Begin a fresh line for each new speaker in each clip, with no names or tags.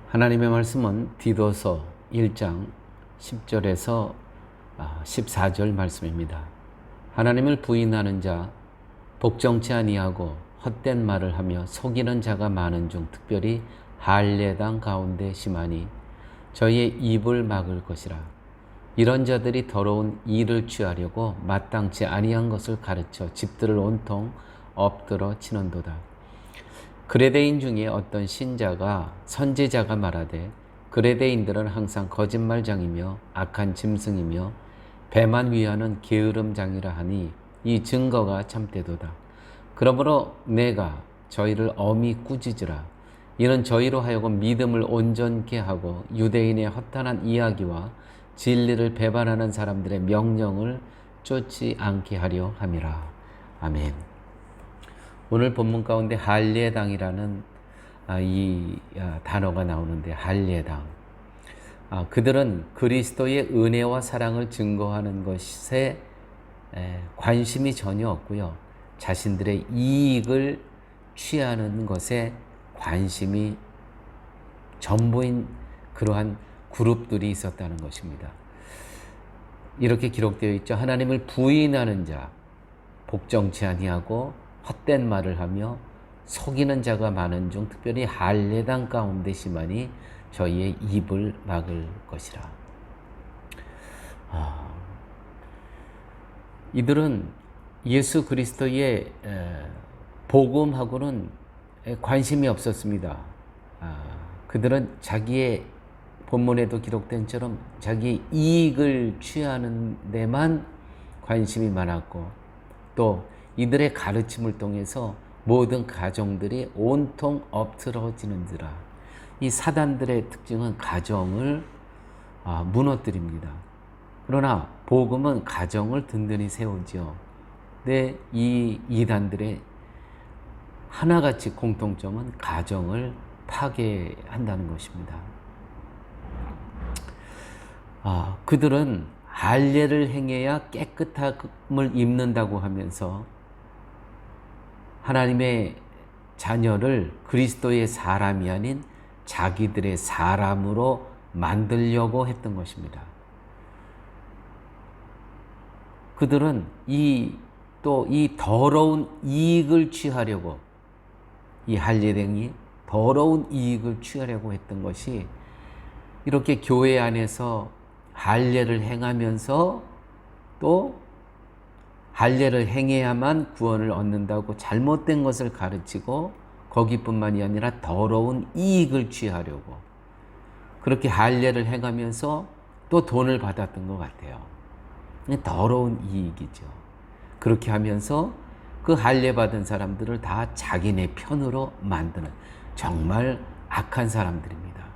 하나님의 말씀은 디도서 1장 10절에서 14절 말씀입니다. 하나님을 부인하는 자, 복정치 아니하고 헛된 말을 하며 속이는 자가 많은 중 특별히 할례당 가운데 심하니 저희의 입을 막을 것이라. 이런 자들이 더러운 일을 취하려고 마땅치 아니한 것을 가르쳐 집들을 온통 엎드러 치는도다. 그레데인 중에 어떤 신자가 선지자가 말하되 그레데인들은 항상 거짓말장이며 악한 짐승이며 배만 위하는 게으름장이라 하니 이 증거가 참되도다. 그러므로 내가 저희를 엄히 꾸짖으라. 이는 저희로 하여금 믿음을 온전케 하고 유대인의 허탄한 이야기와 진리를 배반하는 사람들의 명령을 쫓지 않게 하려 함이라. 아멘. 오늘 본문 가운데 할례당이라는 이 단어가 나오는데, 할례당, 그들은 그리스도의 은혜와 사랑을 증거하는 것에 관심이 전혀 없고요, 자신들의 이익을 취하는 것에 관심이 전부인 그러한 그룹들이 있었다는 것입니다. 이렇게 기록되어 있죠. 하나님을 부인하는 자, 복정치 아니하고 헛된 말을 하며 속이는 자가 많은 중 특별히 할례당 가운데 심하니 저희의 입을 막을 것이라. 이들은 예수 그리스도의 복음하고는 관심이 없었습니다. 그들은 자기의, 본문에도 기록된 처럼 자기의 이익을 취하는 데만 관심이 많았고, 또 이들의 가르침을 통해서 모든 가정들이 온통 엎드러지는지라. 이 사단들의 특징은 가정을 무너뜨립니다. 그러나 복음은 가정을 든든히 세우죠. 근데 이 이단들의 하나같이 공통점은 가정을 파괴한다는 것입니다. 그들은 할례를 행해야 깨끗함을 입는다고 하면서 하나님의 자녀를 그리스도의 사람이 아닌 자기들의 사람으로 만들려고 했던 것입니다. 그들은 이 더러운 이익을 취하려고, 이 할례당이 더러운 이익을 취하려고 했던 것이, 이렇게 교회 안에서 할례를 행하면서 또 할례를 행해야만 구원을 얻는다고 잘못된 것을 가르치고, 거기뿐만이 아니라 더러운 이익을 취하려고 그렇게 할례를 행하면서 또 돈을 받았던 것 같아요. 더러운 이익이죠. 그렇게 하면서 그 할례 받은 사람들을 다 자기네 편으로 만드는 정말 악한 사람들입니다.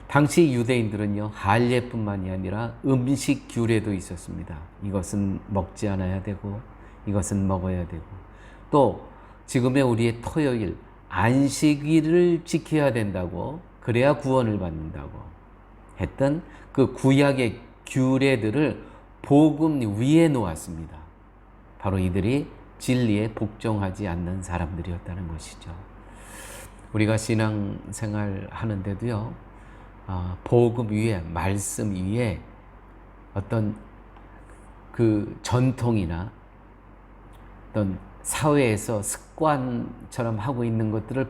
당시 유대인들은요, 할례뿐만이 아니라 음식 규례도 있었습니다. 이것은 먹지 않아야 되고 이것은 먹어야 되고, 또 지금의 우리의 토요일 안식일을 지켜야 된다고, 그래야 구원을 받는다고 했던 그 구약의 규례들을 복음 위에 놓았습니다. 바로 이들이 진리에 복종하지 않는 사람들이었다는 것이죠. 우리가 신앙생활 하는데도요, 복음 위에, 말씀 위에 어떤 그 전통이나 어떤 사회에서 습관처럼 하고 있는 것들을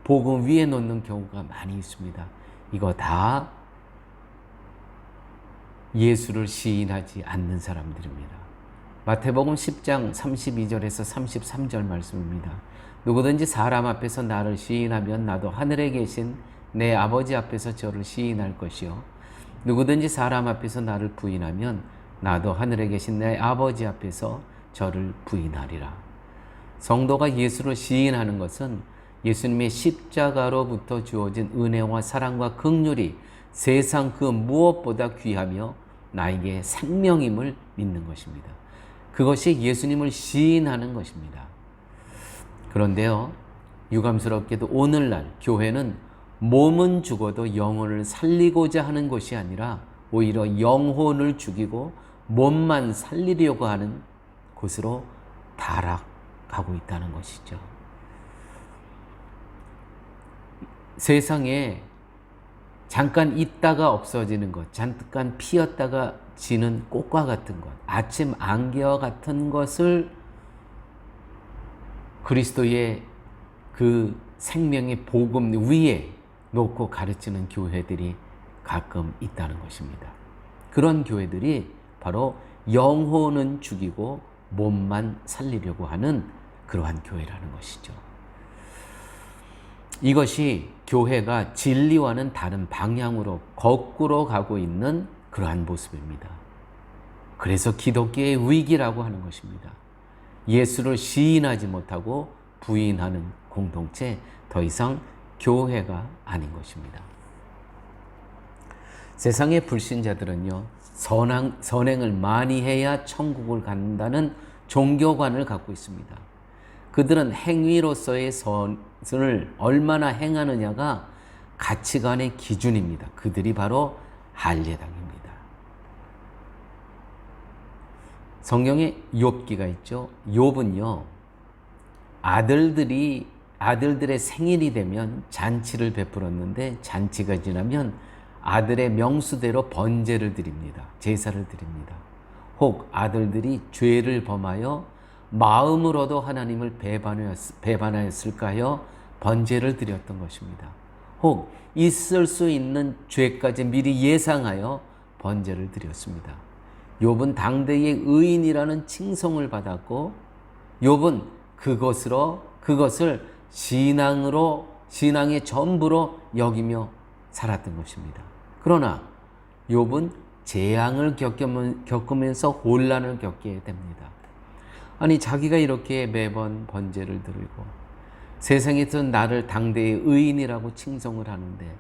복음 위에 놓는 경우가 많이 있습니다. 이거 다 예수를 시인하지 않는 사람들입니다. 마태복음 10장 32절에서 33절 말씀입니다. 누구든지 사람 앞에서 나를 시인하면 나도 하늘에 계신 내 아버지 앞에서 저를 시인할 것이요, 누구든지 사람 앞에서 나를 부인하면 나도 하늘에 계신 내 아버지 앞에서 저를 부인하리라. 성도가 예수를 시인하는 것은 예수님의 십자가로부터 주어진 은혜와 사랑과 긍휼이 세상 그 무엇보다 귀하며 나에게 생명임을 믿는 것입니다. 그것이 예수님을 시인하는 것입니다. 그런데요, 유감스럽게도 오늘날 교회는 몸은 죽어도 영혼을 살리고자 하는 것이 아니라 오히려 영혼을 죽이고 몸만 살리려고 하는 곳으로 타락하고 있다는 것이죠. 세상에 잠깐 있다가 없어지는 것, 잠깐 피었다가 지는 꽃과 같은 것, 아침 안개와 같은 것을 그리스도의 그 생명의 복음 위에 놓고 가르치는 교회들이 가끔 있다는 것입니다. 그런 교회들이 바로 영혼은 죽이고 몸만 살리려고 하는 그러한 교회라는 것이죠. 이것이 교회가 진리와는 다른 방향으로 거꾸로 가고 있는 그러한 모습입니다. 그래서 기독교의 위기라고 하는 것입니다. 예수를 시인하지 못하고 부인하는 공동체, 더 이상 교회가 아닌 것입니다. 세상의 불신자들은요, 선행을 많이 해야 천국을 간다는 종교관을 갖고 있습니다. 그들은 행위로서의 선을 얼마나 행하느냐가 가치관의 기준입니다. 그들이 바로 할례당입니다. 성경에 욥기가 있죠. 욥은요, 아들들의 생일이 되면 잔치를 베풀었는데 잔치가 지나면 아들의 명수대로 번제를 드립니다. 제사를 드립니다. 혹 아들들이 죄를 범하여 마음으로도 하나님을 배반하였을까 하여 번제를 드렸던 것입니다. 혹 있을 수 있는 죄까지 미리 예상하여 번제를 드렸습니다. 욥은 당대의 의인이라는 칭송을 받았고 욥은 그것을 신앙의 전부로 여기며 살았던 것입니다. 그러나 욥은 재앙을 겪으면서 혼란을 겪게 됩니다. 아니, 자기가 이렇게 매번 번제를 드리고 세상에서 나를 당대의 의인이라고 칭송을 하는데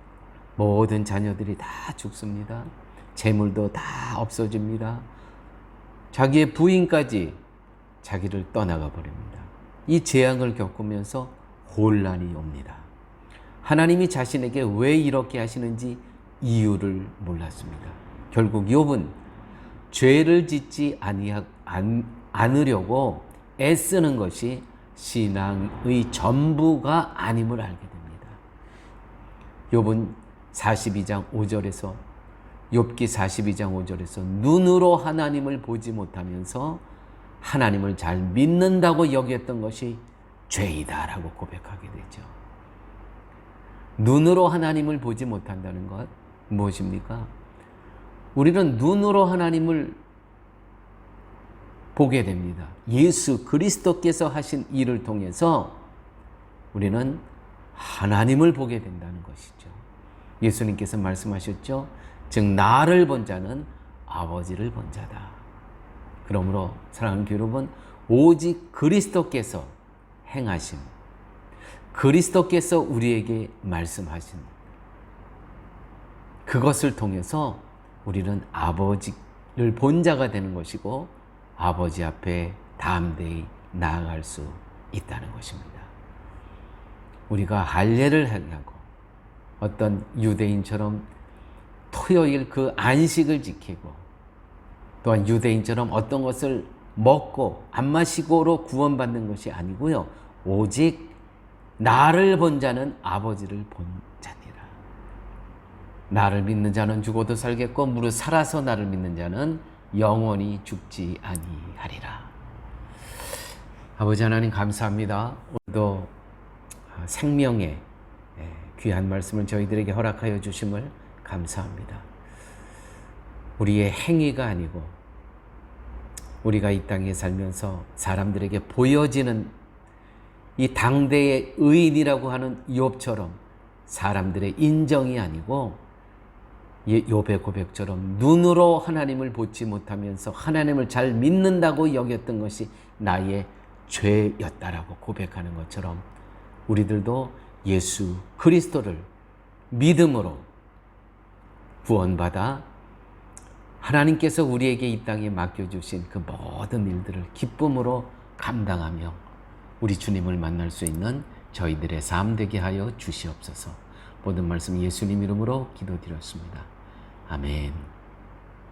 모든 자녀들이 다 죽습니다. 재물도 다 없어집니다. 자기의 부인까지 자기를 떠나가 버립니다. 이 재앙을 겪으면서 혼란이 옵니다. 하나님이 자신에게 왜 이렇게 하시는지 이유를 몰랐습니다. 결국 욥은 죄를 짓지 않으려고 애쓰는 것이 신앙의 전부가 아님을 알게 됩니다. 욥은 42장 5절에서 욥기 42장 5절에서 눈으로 하나님을 보지 못하면서 하나님을 잘 믿는다고 여겼던 것이 죄이다라고 고백하게 되죠. 눈으로 하나님을 보지 못한다는 것 무엇입니까? 우리는 눈으로 하나님을 보게 됩니다. 예수 그리스도께서 하신 일을 통해서 우리는 하나님을 보게 된다는 것이죠. 예수님께서 말씀하셨죠. 즉 나를 본 자는 아버지를 본 자다. 그러므로 사랑하는 여러분, 오직 그리스도께서 행하신, 그리스도께서 우리에게 말씀하신 그것을 통해서 우리는 아버지를 본 자가 되는 것이고 아버지 앞에 담대히 나아갈 수 있다는 것입니다. 우리가 할례를 하고 어떤 유대인처럼 토요일 그 안식을 지키고 또한 유대인처럼 어떤 것을 먹고 안 마시고로 구원받는 것이 아니고요. 오직 나를 본 자는 아버지를 본 자니라. 나를 믿는 자는 죽어도 살겠고 무릇 살아서 나를 믿는 자는 영원히 죽지 아니하리라. 아버지 하나님 감사합니다. 오늘도 생명의 귀한 말씀을 저희들에게 허락하여 주심을 감사합니다. 우리의 행위가 아니고 우리가 이 땅에 살면서 사람들에게 보여지는 이 당대의 의인이라고 하는 욥처럼 사람들의 인정이 아니고 욥의 고백처럼 눈으로 하나님을 보지 못하면서 하나님을 잘 믿는다고 여겼던 것이 나의 죄였다라고 고백하는 것처럼 우리들도 예수 그리스도를 믿음으로 구원받아 하나님께서 우리에게 이 땅에 맡겨주신 그 모든 일들을 기쁨으로 감당하며 우리 주님을 만날 수 있는 저희들의 삶 되게 하여 주시옵소서. 모든 말씀 예수님 이름으로 기도드렸습니다. 아멘.